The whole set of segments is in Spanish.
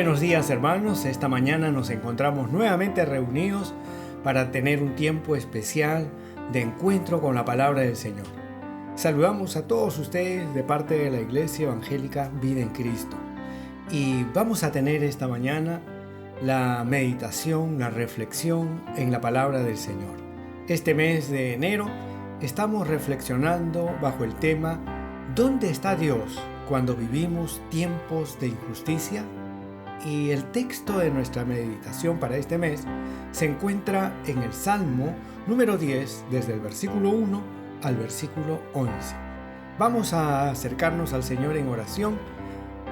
buenos días, hermanos. Esta mañana nos encontramos nuevamente reunidos para tener un tiempo especial de encuentro con la palabra del Señor. Saludamos a todos ustedes de parte de la Iglesia Evangélica Vida en Cristo. Y vamos a tener esta mañana la meditación, la reflexión en la palabra del Señor. Este mes de enero estamos reflexionando bajo el tema ¿dónde está Dios cuando vivimos tiempos de injusticia? Y el texto de nuestra meditación para este mes se encuentra en el Salmo número 10, desde el versículo 1 al versículo 11. Vamos a acercarnos al Señor en oración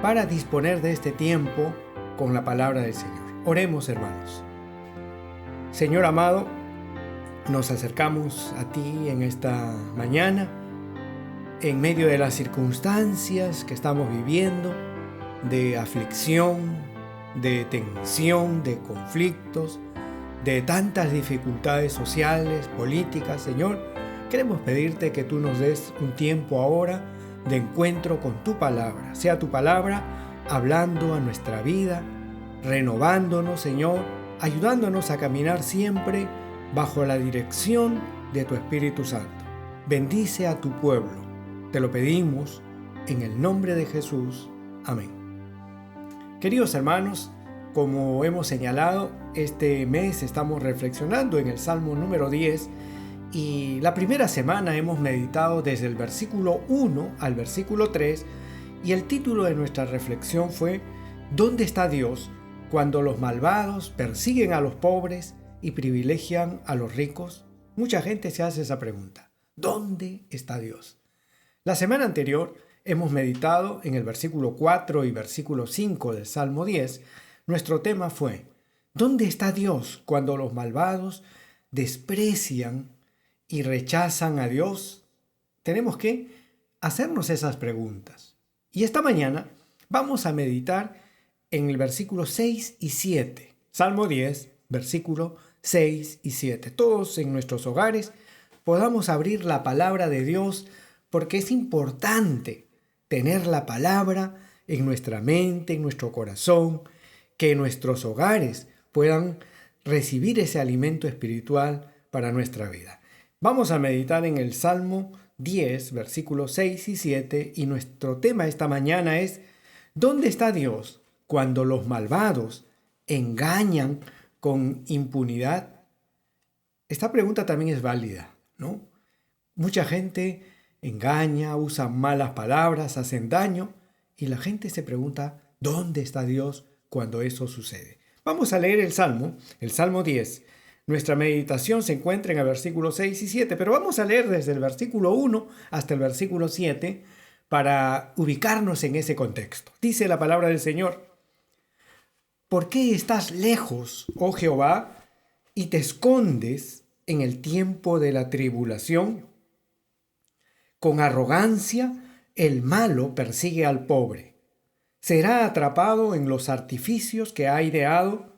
para disponer de este tiempo con la palabra del Señor. Oremos, hermanos. Señor amado, nos acercamos a ti en esta mañana, en medio de las circunstancias que estamos viviendo, de aflicción, de tensión, de conflictos, de tantas dificultades sociales, políticas. Señor, queremos pedirte que tú nos des un tiempo ahora de encuentro con tu palabra. Sea tu palabra hablando a nuestra vida, renovándonos, Señor, ayudándonos a caminar siempre bajo la dirección de tu Espíritu Santo. Bendice a tu pueblo. Te lo pedimos en el nombre de Jesús. Amén. Queridos hermanos, como hemos señalado, este mes estamos reflexionando en el Salmo número 10 y la primera semana hemos meditado desde el versículo 1 al versículo 3 y el título de nuestra reflexión fue ¿dónde está Dios cuando los malvados persiguen a los pobres y privilegian a los ricos? Mucha gente se hace esa pregunta. ¿Dónde está Dios? La semana anterior hemos meditado en el versículo 4 y versículo 5 del Salmo 10. Nuestro tema fue ¿dónde está Dios cuando los malvados desprecian y rechazan a Dios? Tenemos que hacernos esas preguntas. Y esta mañana vamos a meditar en el versículo 6 y 7. Salmo 10, versículo 6 y 7. Todos en nuestros hogares podamos abrir la palabra de Dios porque es importante tener la palabra en nuestra mente, en nuestro corazón, que nuestros hogares puedan recibir ese alimento espiritual para nuestra vida. Vamos a meditar en el Salmo 10, versículos 6 y 7, y nuestro tema esta mañana es ¿dónde está Dios cuando los malvados engañan con impunidad? Esta pregunta también es válida, ¿no? Mucha gente engaña, usa malas palabras, hacen daño y la gente se pregunta ¿dónde está Dios cuando eso sucede? Vamos a leer el Salmo 10. Nuestra meditación se encuentra en el versículo 6 y 7, pero vamos a leer desde el versículo 1 hasta el versículo 7 para ubicarnos en ese contexto. Dice la palabra del Señor: ¿por qué estás lejos, oh Jehová, y te escondes en el tiempo de la tribulación? Con arrogancia, el malo persigue al pobre. Será atrapado en los artificios que ha ideado,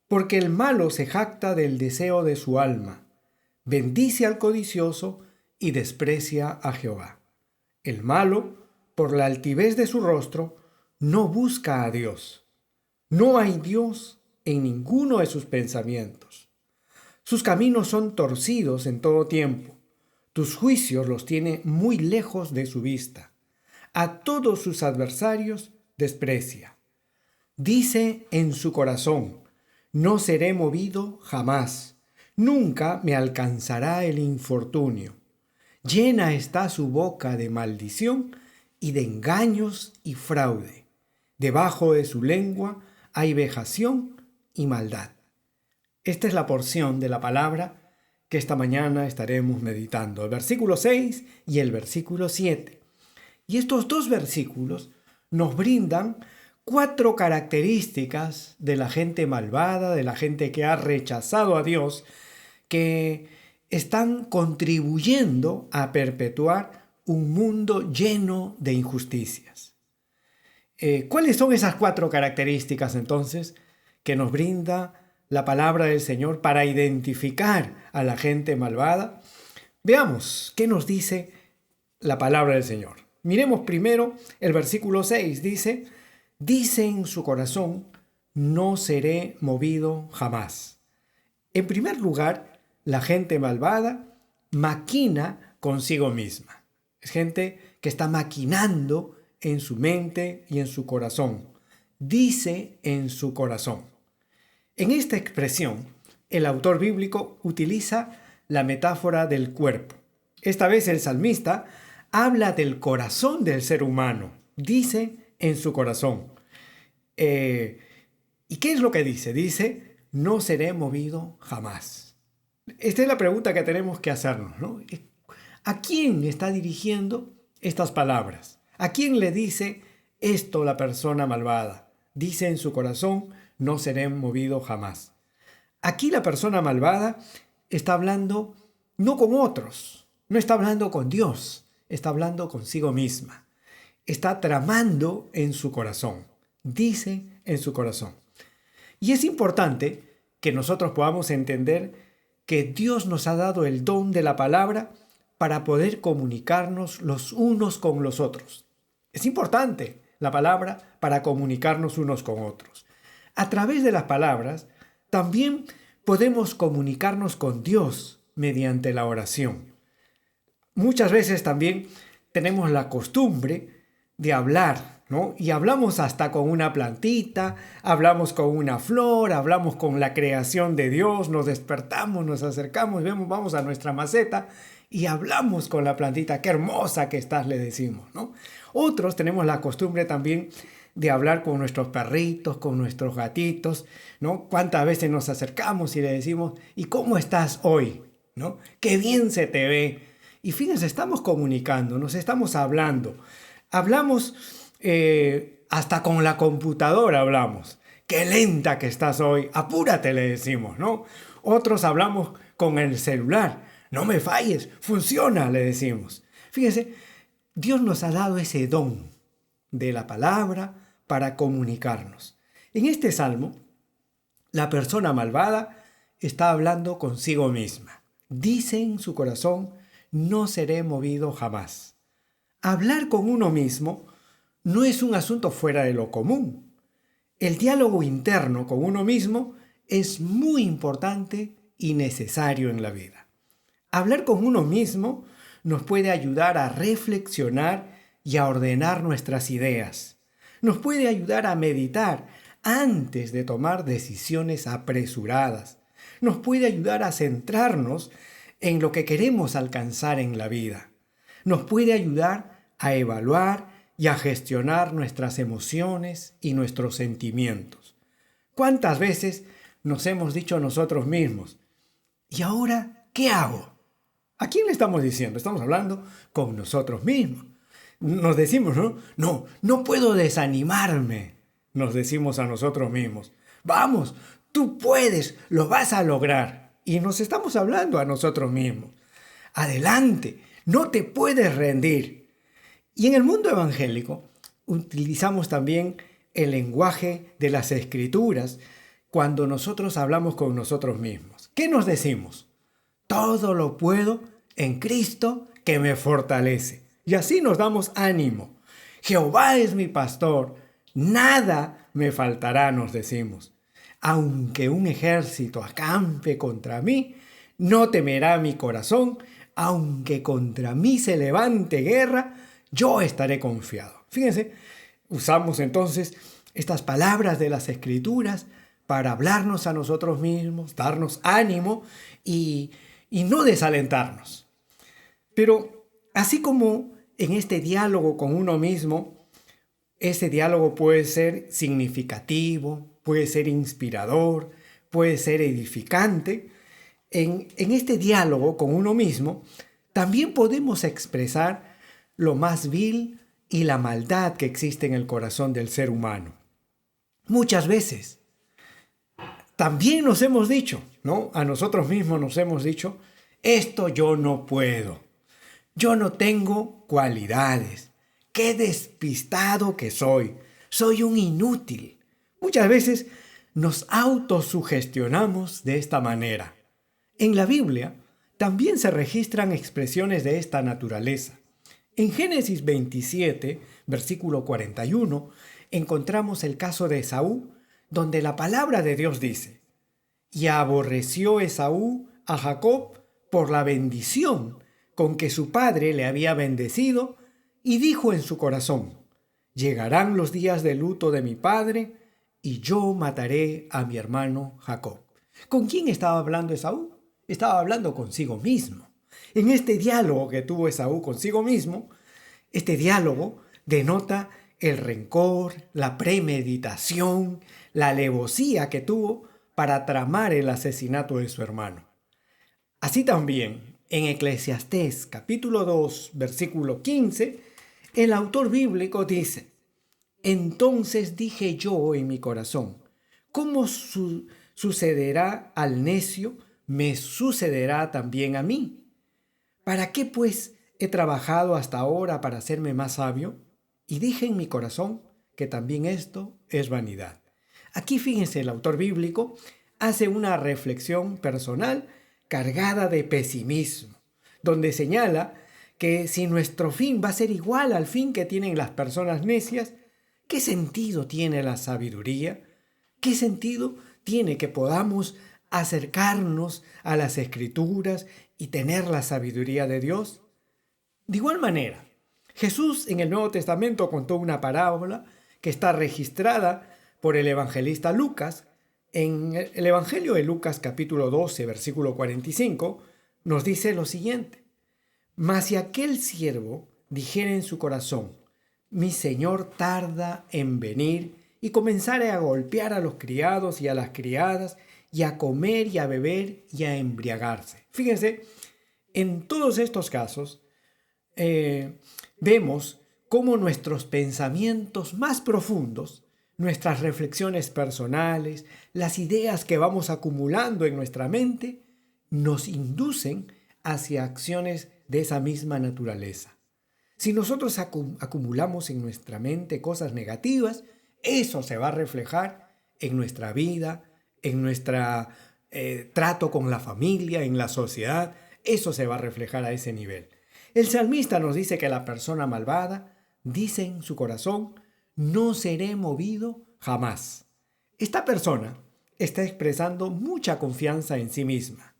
porque el malo se jacta del deseo de su alma. Bendice al codicioso y desprecia a Jehová. El malo, por la altivez de su rostro, no busca a Dios. No hay Dios en ninguno de sus pensamientos. Sus caminos son torcidos en todo tiempo. Tus juicios los tiene muy lejos de su vista. A todos sus adversarios desprecia. Dice en su corazón: no seré movido jamás. Nunca me alcanzará el infortunio. Llena está su boca de maldición y de engaños y fraude. Debajo de su lengua hay vejación y maldad. Esta es la porción de la palabra que esta mañana estaremos meditando, el versículo 6 y el versículo 7. Y estos dos versículos nos brindan 4 características de la gente malvada, de la gente que ha rechazado a Dios, que están contribuyendo a perpetuar un mundo lleno de injusticias. ¿Cuáles son esas 4 características entonces que nos brinda la palabra del Señor para identificar a la gente malvada? Veamos qué nos dice la palabra del Señor. Miremos primero el versículo 6. Dice en su corazón: no seré movido jamás. En primer lugar, la gente malvada maquina consigo misma. Es gente que está maquinando en su mente y en su corazón. Dice en su corazón. En esta expresión, el autor bíblico utiliza la metáfora del cuerpo. Esta vez el salmista habla del corazón del ser humano. Dice en su corazón. ¿Y qué es lo que dice? Dice, no seré movido jamás. Esta es la pregunta que tenemos que hacernos, ¿no? ¿A quién está dirigiendo estas palabras? ¿A quién le dice esto la persona malvada? Dice en su corazón, no seré movido jamás. Aquí la persona malvada está hablando no con otros, no está hablando con Dios, está hablando consigo misma. Está tramando en su corazón, dice en su corazón. Y es importante que nosotros podamos entender que Dios nos ha dado el don de la palabra para poder comunicarnos los unos con los otros. Es importante la palabra para comunicarnos unos con otros. A través de las palabras también podemos comunicarnos con Dios mediante la oración. Muchas veces también tenemos la costumbre de hablar, ¿no? Y hablamos hasta con una plantita, hablamos con una flor, hablamos con la creación de Dios, nos despertamos, nos acercamos, vamos a nuestra maceta y hablamos con la plantita. Qué hermosa que estás, le decimos, ¿no? Otros tenemos la costumbre también de hablar con nuestros perritos, con nuestros gatitos, ¿no? Cuántas veces nos acercamos y le decimos, ¿y cómo estás hoy? ¿No? Qué bien se te ve. Y fíjense, estamos comunicando, nos estamos hablando. Hablamos hasta con la computadora hablamos. Qué lenta que estás hoy. Apúrate, le decimos, ¿no? Otros hablamos con el celular. No me falles, funciona, le decimos. Fíjense, Dios nos ha dado ese don de la palabra para comunicarnos. En este salmo, la persona malvada está hablando consigo misma. Dice en su corazón, no seré movido jamás. Hablar con uno mismo no es un asunto fuera de lo común. El diálogo interno con uno mismo es muy importante y necesario en la vida. Hablar con uno mismo nos puede ayudar a reflexionar y a ordenar nuestras ideas. Nos puede ayudar a meditar antes de tomar decisiones apresuradas. Nos puede ayudar a centrarnos en lo que queremos alcanzar en la vida. Nos puede ayudar a evaluar y a gestionar nuestras emociones y nuestros sentimientos. ¿Cuántas veces nos hemos dicho a nosotros mismos, ¿y ahora qué hago? ¿A quién le estamos diciendo? Estamos hablando con nosotros mismos. Nos decimos, no puedo desanimarme, nos decimos a nosotros mismos. Vamos, tú puedes, lo vas a lograr. Y nos estamos hablando a nosotros mismos. Adelante, no te puedes rendir. Y en el mundo evangélico utilizamos también el lenguaje de las Escrituras cuando nosotros hablamos con nosotros mismos. ¿Qué nos decimos? Todo lo puedo en Cristo que me fortalece. Y así nos damos ánimo. Jehová es mi pastor, nada me faltará, nos decimos. Aunque un ejército acampe contra mí, no temerá mi corazón. Aunque contra mí se levante guerra, yo estaré confiado. Fíjense, usamos entonces estas palabras de las Escrituras para hablarnos a nosotros mismos, darnos ánimo y no desalentarnos. Pero así como en este diálogo con uno mismo, ese diálogo puede ser significativo, puede ser inspirador, puede ser edificante. En este diálogo con uno mismo, también podemos expresar lo más vil y la maldad que existe en el corazón del ser humano. Muchas veces también nos hemos dicho, ¿no? A nosotros mismos nos hemos dicho, esto yo no puedo, yo no tengo cualidades, qué despistado que soy un inútil. Muchas veces nos autosugestionamos de esta manera. En la Biblia también se registran expresiones de esta naturaleza. En Génesis 27, versículo 41, encontramos el caso de Esaú, donde la palabra de Dios dice: y aborreció Esaú a Jacob por la bendición con que su padre le había bendecido, y dijo en su corazón: llegarán los días de luto de mi padre, y yo mataré a mi hermano Jacob. ¿Con quién estaba hablando Esaú? Estaba hablando consigo mismo. En este diálogo que tuvo Esaú consigo mismo, este diálogo denota el rencor, la premeditación, la alevosía que tuvo para tramar el asesinato de su hermano. Así también, en Eclesiastés capítulo 2, versículo 15, el autor bíblico dice: entonces dije yo en mi corazón, ¿cómo sucederá al necio? Me sucederá también a mí. ¿Para qué pues he trabajado hasta ahora para hacerme más sabio? Y dije en mi corazón que también esto es vanidad. Aquí fíjense, el autor bíblico hace una reflexión personal cargada de pesimismo, donde señala que si nuestro fin va a ser igual al fin que tienen las personas necias, ¿qué sentido tiene la sabiduría? ¿Qué sentido tiene que podamos acercarnos a las Escrituras y tener la sabiduría de Dios? De igual manera, Jesús en el Nuevo Testamento contó una parábola que está registrada por el evangelista Lucas. En el Evangelio de Lucas capítulo 12, versículo 45, nos dice lo siguiente: mas si aquel siervo dijera en su corazón: mi señor tarda en venir, y comenzare a golpear a los criados y a las criadas, y a comer y a beber y a embriagarse. Fíjense, en todos estos casos vemos cómo nuestros pensamientos más profundos, nuestras reflexiones personales, las ideas que vamos acumulando en nuestra mente, nos inducen hacia acciones de esa misma naturaleza. Si nosotros acumulamos en nuestra mente cosas negativas, eso se va a reflejar en nuestra vida, en nuestro trato con la familia, en la sociedad. Eso se va a reflejar a ese nivel. El salmista nos dice que la persona malvada dice en su corazón: no seré movido jamás. Esta persona está expresando mucha confianza en sí misma.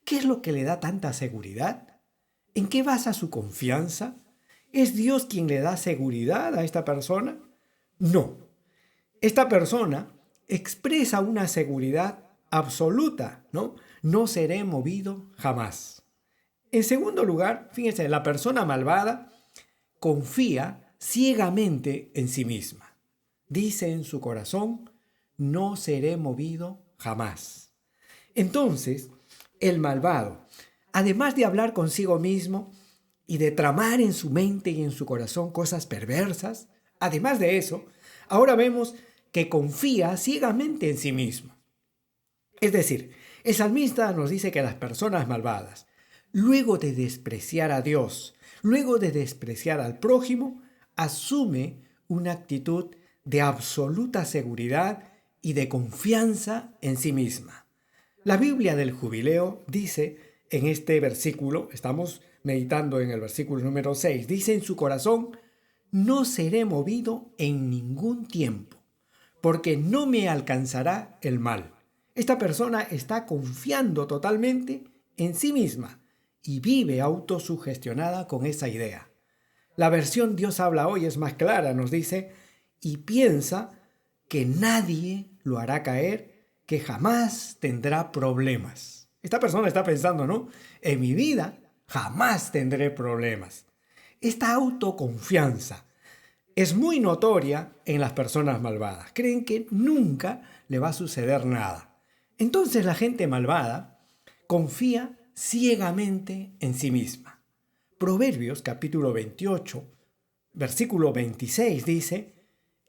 ¿Qué es lo que le da tanta seguridad? ¿En qué basa su confianza? ¿Es Dios quien le da seguridad a esta persona? No. Esta persona expresa una seguridad absoluta, ¿no? No seré movido jamás. En segundo lugar, fíjense, la persona malvada confía ciegamente en sí misma. Dice en su corazón: no seré movido jamás. Entonces, el malvado, además de hablar consigo mismo y de tramar en su mente y en su corazón cosas perversas, además de eso, ahora vemos que confía ciegamente en sí mismo. Es decir, el salmista nos dice que las personas malvadas, luego de despreciar a Dios, luego de despreciar al prójimo, asume una actitud de absoluta seguridad y de confianza en sí misma. La Biblia del Jubileo dice en este versículo, estamos meditando en el versículo número 6, dice en su corazón: no seré movido en ningún tiempo, porque no me alcanzará el mal. Esta persona está confiando totalmente en sí misma y vive autosugestionada con esa idea. La versión Dios habla hoy es más clara, nos dice: y piensa que nadie lo hará caer, que jamás tendrá problemas. Esta persona está pensando, ¿no? En mi vida jamás tendré problemas. Esta autoconfianza es muy notoria en las personas malvadas. Creen que nunca le va a suceder nada. Entonces la gente malvada confía ciegamente en sí misma. Proverbios capítulo 28, versículo 26 dice: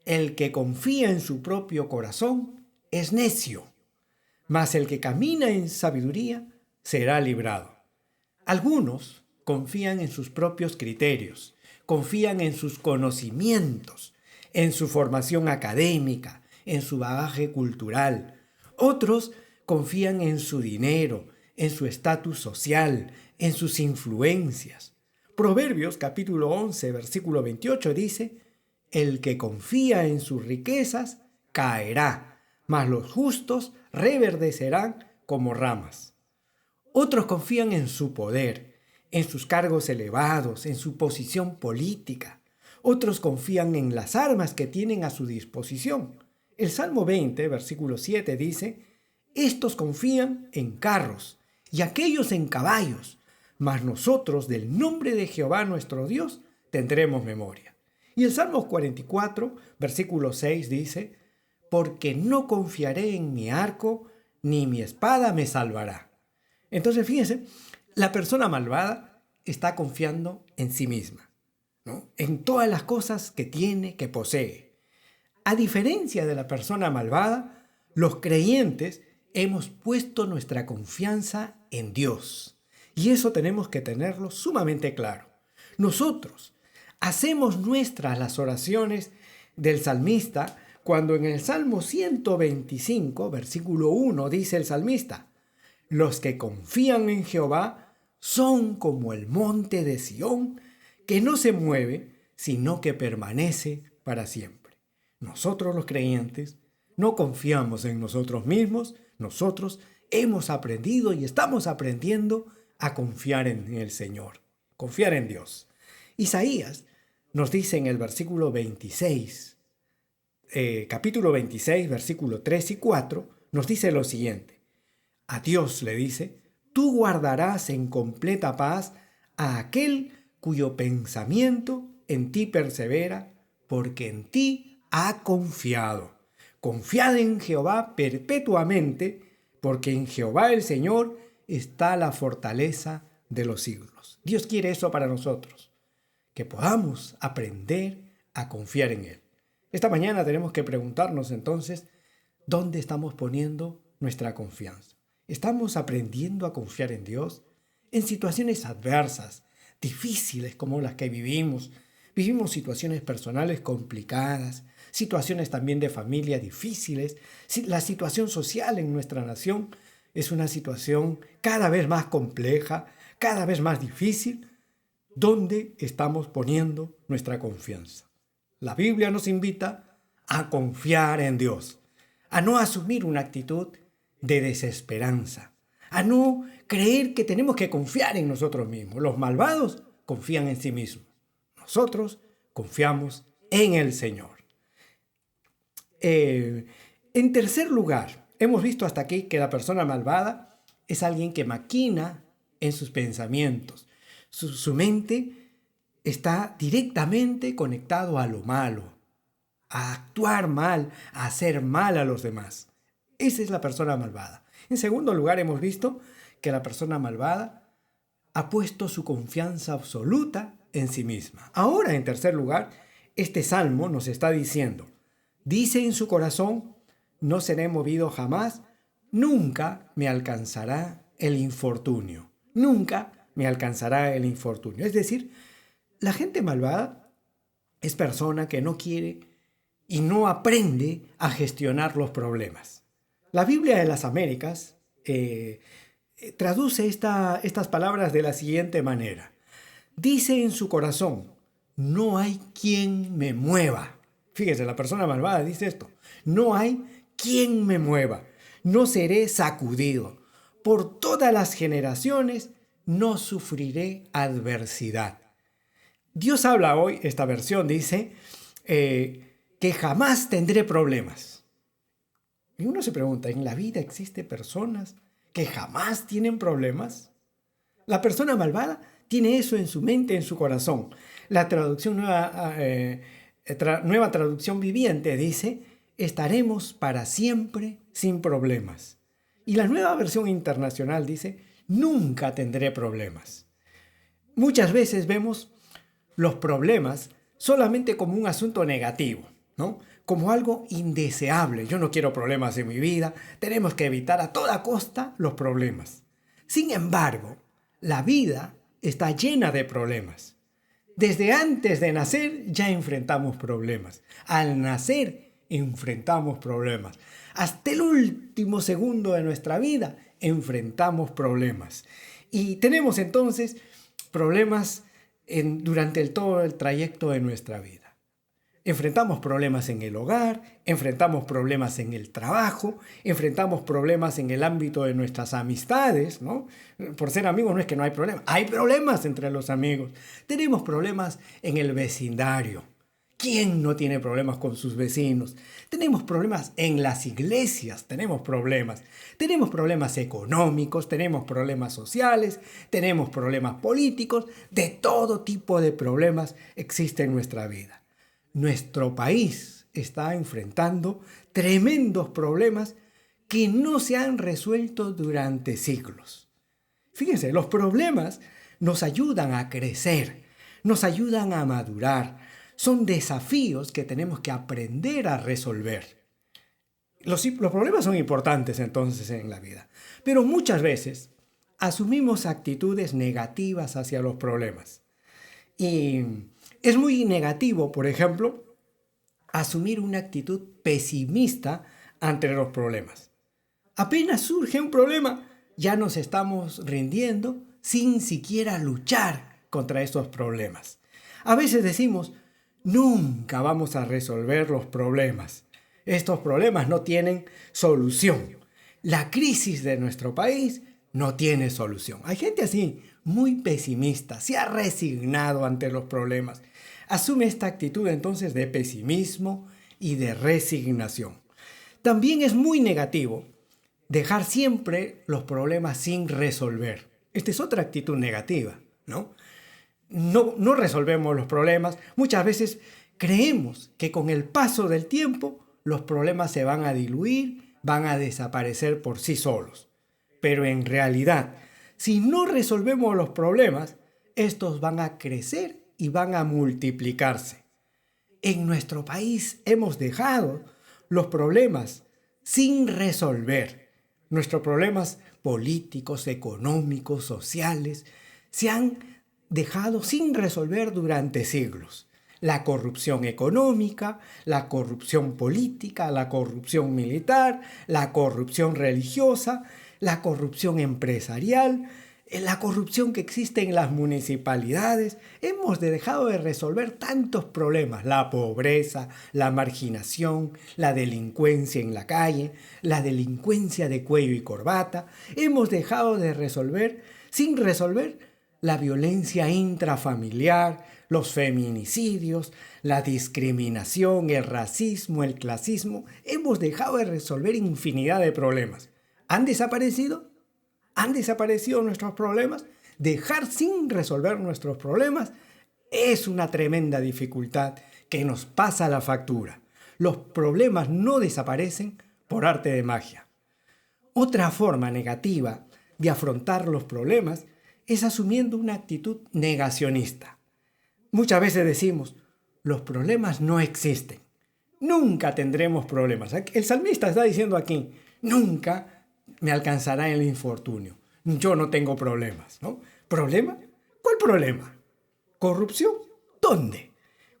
el que confía en su propio corazón es necio, mas el que camina en sabiduría será librado. Algunos confían en sus propios criterios, confían en sus conocimientos, en su formación académica, en su bagaje cultural. Otros confían en su dinero, en su estatus social, en sus influencias. Proverbios capítulo 11, versículo 28 dice: el que confía en sus riquezas caerá, mas los justos reverdecerán como ramas. Otros confían en su poder, en sus cargos elevados, en su posición política. Otros confían en las armas que tienen a su disposición. El Salmo 20, versículo 7 dice: estos confían en carros y aquellos en caballos, mas nosotros del nombre de Jehová nuestro Dios tendremos memoria. Y el Salmo 44, versículo 6 dice: porque no confiaré en mi arco, ni mi espada me salvará. Entonces, fíjense, la persona malvada está confiando en sí misma, ¿no? En todas las cosas que tiene, que posee. A diferencia de la persona malvada, los creyentes hemos puesto nuestra confianza en Dios. Y eso tenemos que tenerlo sumamente claro. Nosotros hacemos nuestras las oraciones del salmista cuando en el Salmo 125, versículo 1, dice el salmista: los que confían en Jehová son como el monte de Sión, que no se mueve, sino que permanece para siempre. Nosotros los creyentes no confiamos en nosotros mismos. Nosotros hemos aprendido y estamos aprendiendo a confiar en el Señor, confiar en Dios. Isaías nos dice en el versículo 26, capítulo 26, versículo 3 y 4, nos dice lo siguiente: a Dios le dice: tú guardarás en completa paz a aquel cuyo pensamiento en ti persevera, porque en ti ha confiado. Confiad en Jehová perpetuamente, porque en Jehová el Señor está la fortaleza de los siglos. Dios quiere eso para nosotros, que podamos aprender a confiar en Él. Esta mañana tenemos que preguntarnos entonces, ¿dónde estamos poniendo nuestra confianza? ¿Estamos aprendiendo a confiar en Dios en situaciones adversas, difíciles como las que vivimos? Vivimos situaciones personales complicadas, situaciones también de familia difíciles. La situación social en nuestra nación es una situación cada vez más compleja, cada vez más difícil. ¿Dónde estamos poniendo nuestra confianza? La Biblia nos invita a confiar en Dios, a no asumir una actitud de desesperanza, a no creer que tenemos que confiar en nosotros mismos. Los malvados confían en sí mismos. Nosotros confiamos en el Señor. En tercer lugar, hemos visto hasta aquí que la persona malvada es alguien que maquina en sus pensamientos. Su mente está directamente conectado a lo malo, a actuar mal, a hacer mal a los demás. Esa es la persona malvada. En segundo lugar, hemos visto que la persona malvada ha puesto su confianza absoluta en sí misma. Ahora, en tercer lugar, este salmo nos está diciendo: dice en su corazón, no seré movido jamás, nunca me alcanzará el infortunio. Nunca me alcanzará el infortunio. Es decir, la gente malvada es persona que no quiere y no aprende a gestionar los problemas. La Biblia de las Américas traduce estas palabras de la siguiente manera: dice en su corazón, no hay quien me mueva. Fíjese, la persona malvada dice esto: no hay quien me mueva, no seré sacudido. Por todas las generaciones no sufriré adversidad. Dios habla hoy, esta versión dice, que jamás tendré problemas. Y uno se pregunta, ¿en la vida existen personas que jamás tienen problemas? La persona malvada tiene eso en su mente, en su corazón. La traducción nueva traducción viviente dice: estaremos para siempre sin problemas. Y la nueva versión internacional dice: nunca tendré problemas. Muchas veces vemos los problemas solamente como un asunto negativo, ¿no? Como algo indeseable. Yo no quiero problemas en mi vida. Tenemos que evitar a toda costa los problemas. Sin embargo, la vida está llena de problemas. Desde antes de nacer ya enfrentamos problemas. Al nacer enfrentamos problemas. Hasta el último segundo de nuestra vida enfrentamos problemas. Y tenemos entonces problemas durante todo el trayecto de nuestra vida. Enfrentamos problemas en el hogar, enfrentamos problemas en el trabajo, enfrentamos problemas en el ámbito de nuestras amistades, ¿no? Por ser amigos no es que no hay problemas, hay problemas entre los amigos. Tenemos problemas en el vecindario. ¿Quién no tiene problemas con sus vecinos? Tenemos problemas en las iglesias, tenemos problemas económicos, tenemos problemas sociales, tenemos problemas políticos, de todo tipo de problemas existe en nuestra vida. Nuestro país está enfrentando tremendos problemas que no se han resuelto durante siglos. Fíjense, los problemas nos ayudan a crecer, nos ayudan a madurar. Son desafíos que tenemos que aprender a resolver. Los problemas son importantes entonces en la vida, pero muchas veces asumimos actitudes negativas hacia los problemas. Y es muy negativo, por ejemplo, asumir una actitud pesimista ante los problemas. Apenas surge un problema, ya nos estamos rindiendo sin siquiera luchar contra esos problemas. A veces decimos, nunca vamos a resolver los problemas. Estos problemas no tienen solución. La crisis de nuestro país no tiene solución. Hay gente así, muy pesimista, se ha resignado ante los problemas. Asume esta actitud entonces de pesimismo y de resignación. También es muy negativo dejar siempre los problemas sin resolver. Esta es otra actitud negativa, ¿no? No resolvemos los problemas. Muchas veces creemos que con el paso del tiempo los problemas se van a diluir, van a desaparecer por sí solos. Pero en realidad, si no resolvemos los problemas, estos van a crecer y van a multiplicarse. En nuestro país hemos dejado los problemas sin resolver. Nuestros problemas políticos, económicos, sociales, se han dejado sin resolver durante siglos. La corrupción económica, la corrupción política, la corrupción militar, la corrupción religiosa, la corrupción empresarial, la corrupción que existe en las municipalidades. Hemos dejado de resolver tantos problemas: la pobreza, la marginación, la delincuencia en la calle, la delincuencia de cuello y corbata. Hemos dejado de resolver, sin resolver, la violencia intrafamiliar, los feminicidios, la discriminación, el racismo, el clasismo. Hemos dejado de resolver infinidad de problemas. ¿Han desaparecido? ¿Han desaparecido nuestros problemas? Dejar sin resolver nuestros problemas es una tremenda dificultad que nos pasa la factura. Los problemas no desaparecen por arte de magia. Otra forma negativa de afrontar los problemas es asumiendo una actitud negacionista. Muchas veces decimos, los problemas no existen. Nunca tendremos problemas. El salmista está diciendo aquí, nunca me alcanzará el infortunio. Yo no tengo problemas, ¿no? ¿Problema? ¿Cuál problema? ¿Corrupción? ¿Dónde?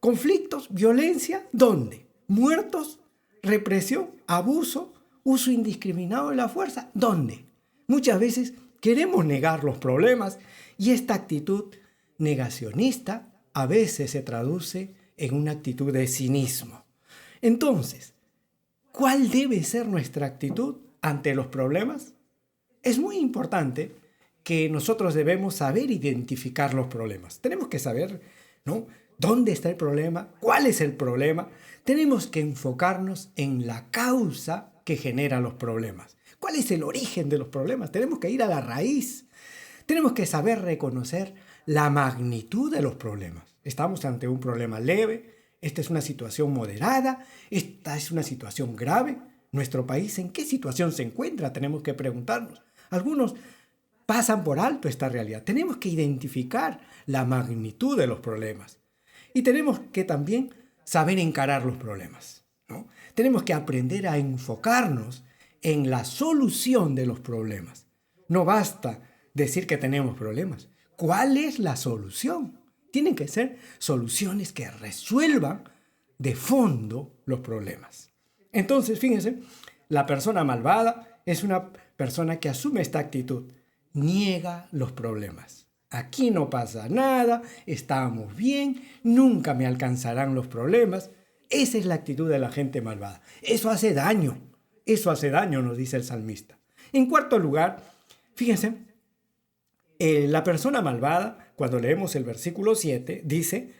¿Conflictos? ¿Violencia? ¿Dónde? ¿Muertos? ¿Represión? ¿Abuso? ¿Uso indiscriminado de la fuerza? ¿Dónde? Muchas veces queremos negar los problemas y esta actitud negacionista a veces se traduce en una actitud de cinismo. Entonces, ¿cuál debe ser nuestra actitud ante los problemas? Es muy importante que nosotros debemos saber identificar los problemas. Tenemos que saber, ¿no?, dónde está el problema, cuál es el problema. Tenemos que enfocarnos en la causa que genera los problemas. ¿Cuál es el origen de los problemas? Tenemos que ir a la raíz. Tenemos que saber reconocer la magnitud de los problemas. Estamos ante un problema leve, esta es una situación moderada, esta es una situación grave. ¿Nuestro país en qué situación se encuentra? Tenemos que preguntarnos. Algunos pasan por alto esta realidad. Tenemos que identificar la magnitud de los problemas. Y tenemos que también saber encarar los problemas, ¿no? Tenemos que aprender a enfocarnos en la solución de los problemas. No basta decir que tenemos problemas. ¿Cuál es la solución? Tienen que ser soluciones que resuelvan de fondo los problemas. Entonces, fíjense, la persona malvada es una persona que asume esta actitud. Niega los problemas. Aquí no pasa nada, estamos bien, nunca me alcanzarán los problemas. Esa es la actitud de la gente malvada. Eso hace daño, nos dice el salmista. En cuarto lugar, fíjense, la persona malvada, cuando leemos el versículo 7, dice: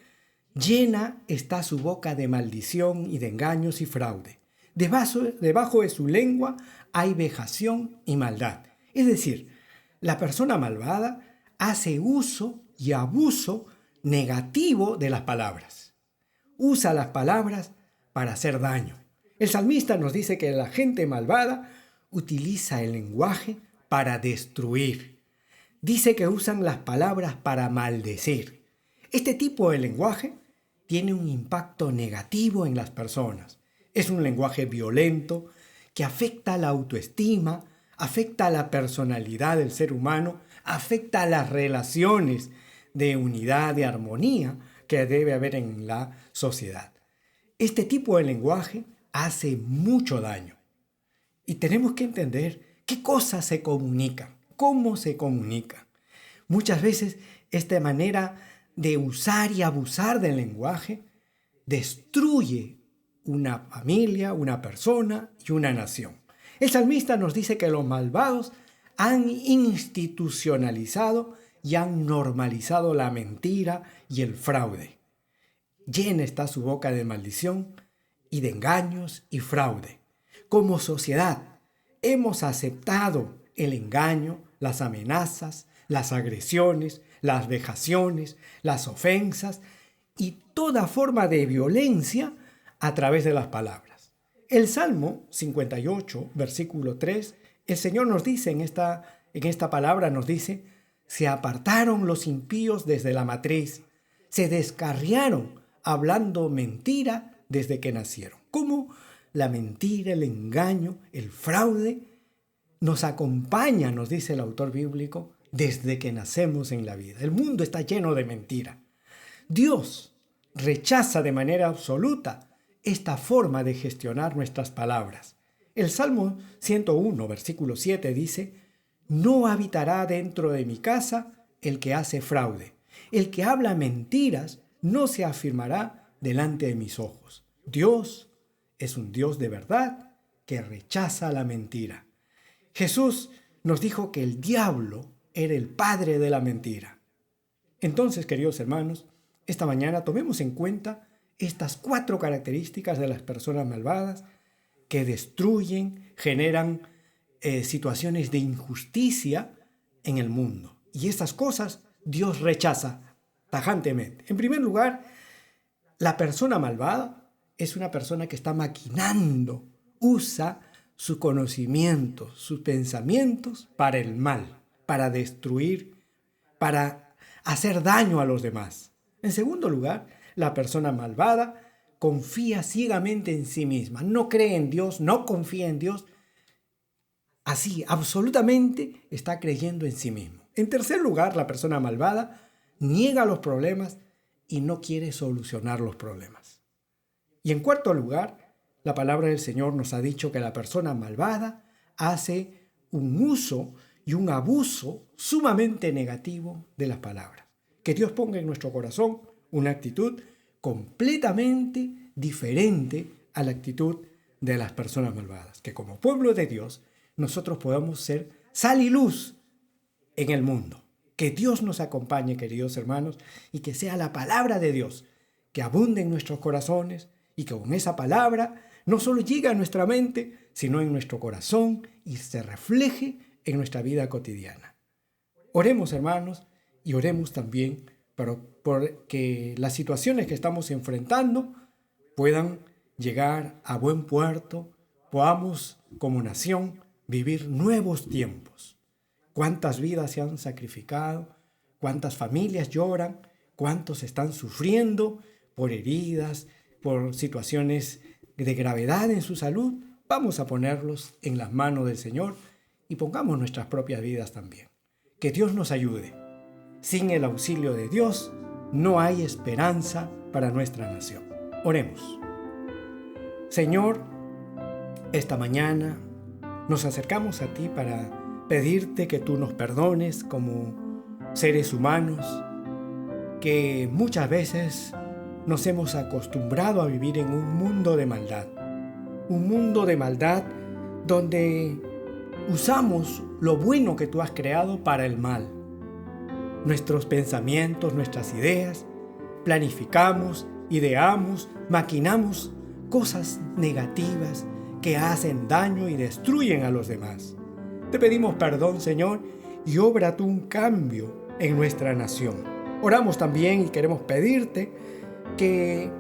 llena está su boca de maldición y de engaños y fraude. Debajo de su lengua hay vejación y maldad. Es decir, la persona malvada hace uso y abuso negativo de las palabras. Usa las palabras para hacer daño. El salmista nos dice que la gente malvada utiliza el lenguaje para destruir. Dice que usan las palabras para maldecir. Este tipo de lenguaje tiene un impacto negativo en las personas. Es un lenguaje violento que afecta la autoestima, afecta a la personalidad del ser humano, afecta a las relaciones de unidad, de armonía que debe haber en la sociedad. Este tipo de lenguaje hace mucho daño. Y tenemos que entender qué cosas se comunican, cómo se comunican. Muchas veces esta manera de usar y abusar del lenguaje destruye una familia, una persona y una nación. El salmista nos dice que los malvados han institucionalizado y han normalizado la mentira y el fraude. Llena está su boca de maldición y de engaños y fraude. Como sociedad, hemos aceptado el engaño, las amenazas, las agresiones, las vejaciones, las ofensas y toda forma de violencia a través de las palabras. El Salmo 58, versículo 3, el Señor nos dice en esta palabra, nos dice: se apartaron los impíos desde la matriz, se descarriaron hablando mentira desde que nacieron. ¿Cómo la mentira, el engaño, el fraude nos acompaña, nos dice el autor bíblico, desde que nacemos en la vida? El mundo está lleno de mentira. Dios rechaza de manera absoluta esta forma de gestionar nuestras palabras. El Salmo 101, versículo 7 dice: no habitará dentro de mi casa el que hace fraude. El que habla mentiras no se afirmará delante de mis ojos. Dios es un Dios de verdad que rechaza la mentira. Jesús nos dijo que el diablo era el padre de la mentira. Entonces, queridos hermanos, esta mañana tomemos en cuenta estas 4 características de las personas malvadas que destruyen, generan situaciones de injusticia en el mundo. Y estas cosas Dios rechaza tajantemente. En primer lugar, la persona malvada es una persona que está maquinando, usa su conocimiento, sus pensamientos para el mal, para destruir, para hacer daño a los demás. En segundo lugar, la persona malvada confía ciegamente en sí misma, no cree en Dios, no confía en Dios. Así, absolutamente está creyendo en sí mismo. En tercer lugar, la persona malvada niega los problemas y no quiere solucionar los problemas. Y en cuarto lugar, la palabra del Señor nos ha dicho que la persona malvada hace un uso y un abuso sumamente negativo de las palabras. Que Dios ponga en nuestro corazón una actitud completamente diferente a la actitud de las personas malvadas. Que como pueblo de Dios, nosotros podamos ser sal y luz en el mundo. Que Dios nos acompañe, queridos hermanos, y que sea la palabra de Dios que abunde en nuestros corazones y que con esa palabra no solo llegue a nuestra mente, sino en nuestro corazón y se refleje en nuestra vida cotidiana. Oremos, hermanos, y oremos también por que las situaciones que estamos enfrentando puedan llegar a buen puerto, podamos como nación vivir nuevos tiempos. Cuántas vidas se han sacrificado, cuántas familias lloran, cuántos están sufriendo por heridas, por situaciones de gravedad en su salud. Vamos a ponerlos en las manos del Señor y pongamos nuestras propias vidas también. Que Dios nos ayude. Sin el auxilio de Dios no hay esperanza para nuestra nación. Oremos. Señor, esta mañana nos acercamos a ti para pedirte que tú nos perdones como seres humanos, que muchas veces nos hemos acostumbrado a vivir en un mundo de maldad. Un mundo de maldad donde usamos lo bueno que tú has creado para el mal. Nuestros pensamientos, nuestras ideas, planificamos, ideamos, maquinamos cosas negativas que hacen daño y destruyen a los demás. Te pedimos perdón, Señor, y obra tú un cambio en nuestra nación. Oramos también y queremos pedirte que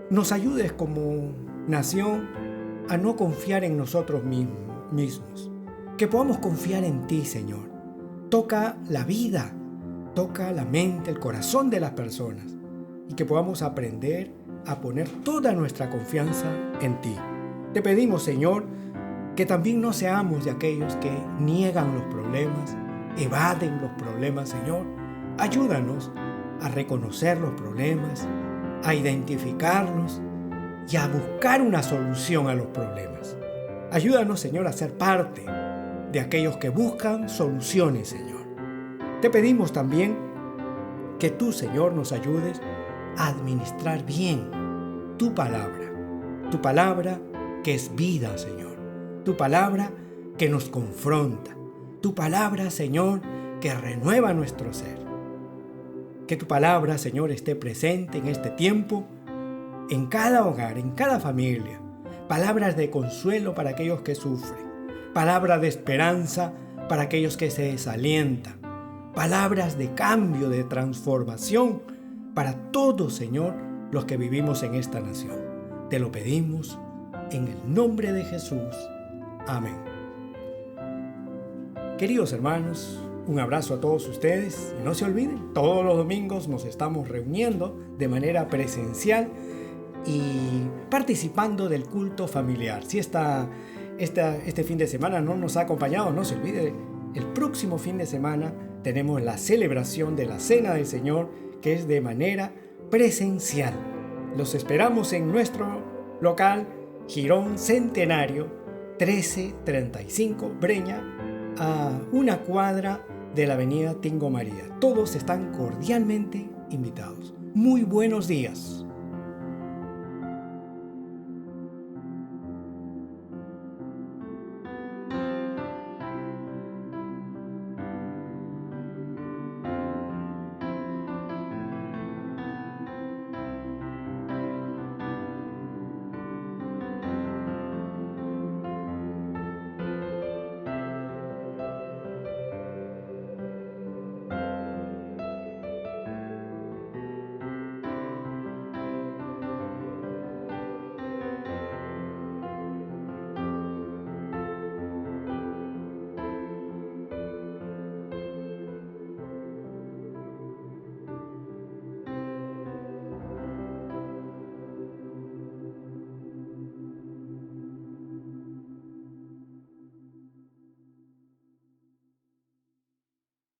nos ayudes como nación a no confiar en nosotros mismos, que podamos confiar en ti, Señor. Toca la vida, toca la mente, el corazón de las personas y que podamos aprender a poner toda nuestra confianza en ti. Te pedimos, Señor, que también no seamos de aquellos que niegan los problemas, evaden los problemas, Señor. Ayúdanos a reconocer los problemas, a identificarlos y a buscar una solución a los problemas. Ayúdanos, Señor, a ser parte de aquellos que buscan soluciones, Señor. Te pedimos también que tú, Señor, nos ayudes a administrar bien tu palabra que es vida, Señor, tu palabra que nos confronta, tu palabra, Señor, que renueva nuestro ser. Que tu palabra, Señor, esté presente en este tiempo, en cada hogar, en cada familia. Palabras de consuelo para aquellos que sufren, palabras de esperanza para aquellos que se desalientan, palabras de cambio, de transformación para todos, Señor, los que vivimos en esta nación. Te lo pedimos en el nombre de Jesús. Amén. Queridos hermanos, un abrazo a todos ustedes y no se olviden, todos los domingos nos estamos reuniendo de manera presencial y participando del culto familiar. Si este fin de semana no nos ha acompañado, no se olvide, el próximo fin de semana tenemos la celebración de la Cena del Señor, que es de manera presencial. Los esperamos en nuestro local Girón Centenario 1335 Breña, a una cuadra de la avenida Tingo María. Todos están cordialmente invitados. Muy buenos días.